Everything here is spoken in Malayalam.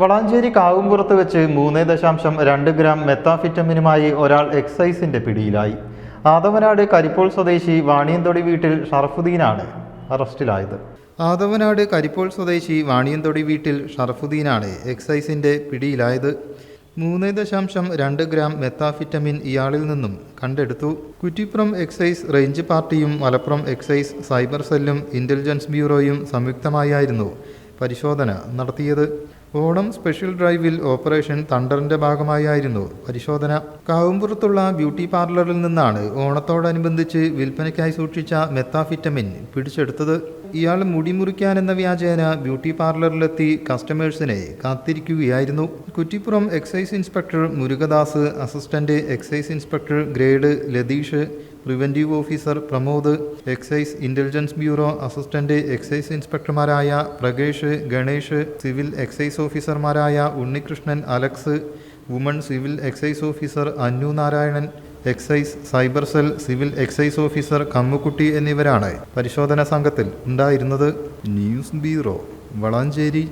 വളാഞ്ചേരി കാവുംപുറത്ത് വെച്ച് 3.2 ഗ്രാം മെത്താഫിറ്റമിനുമായി ഒരാൾ എക്സൈസിന്റെ പിടിയിലായി. ആദവനാട് കരിപ്പോൾ സ്വദേശി വാണിയന്തൊടി വീട്ടിൽ ഷറഫുദ്ദീനാണ് അറസ്റ്റിലായത്. ആദവനാട് കരിപ്പോൾ സ്വദേശി വാണിയന്തൊടി വീട്ടിൽ ഷറഫുദ്ദീനാണ് എക്സൈസിന്റെ പിടിയിലായത്. 3.2 ഗ്രാം മെത്താഫിറ്റമിൻ ഇയാളിൽ നിന്നും കണ്ടെടുത്തു. കുറ്റിപ്പുറം എക്സൈസ് റേഞ്ച് പാർട്ടിയും മലപ്പുറം എക്സൈസ് സൈബർ സെല്ലും ഇന്റലിജൻസ് ബ്യൂറോയും സംയുക്തമായായിരുന്നു പരിശോധന നടത്തിയത്. ഓണം സ്പെഷ്യൽ ഡ്രൈവിൽ ഓപ്പറേഷൻ തണ്ടറിന്റെ ഭാഗമായായിരുന്നു പരിശോധന. കാവുംപുറത്തുള്ള ബ്യൂട്ടി പാർലറിൽ നിന്നാണ് ഓണത്തോടനുബന്ധിച്ച് വിൽപ്പനയ്ക്കായി സൂക്ഷിച്ച മെത്താഫിറ്റമിൻ പിടിച്ചെടുത്തത്. ഇയാൾ മുടി മുറിക്കാനെന്ന വ്യാജേന ബ്യൂട്ടി പാർലറിലെത്തി കസ്റ്റമേഴ്സിനെ കാത്തിരിക്കുകയായിരുന്നു. Kuttippuram excise inspector Murugadas, assistant excise inspector grade Latheesh, preventive officer Pramod, excise intelligence bureau assistant excise ഇൻസ്പെക്ടർമാരായ പ്രകേഷ്, ഗണേഷ്, സിവിൽ എക്സൈസ് ഓഫീസർമാരായ Unnikrishnan, Alex, woman civil excise officer Annu Narayanan, excise cyber cell civil excise officer Kammukutty എന്നിവരാണ് പരിശോധനാ സംഘത്തിൽ ഉണ്ടായിരുന്നത്. News bureau, Valanchery.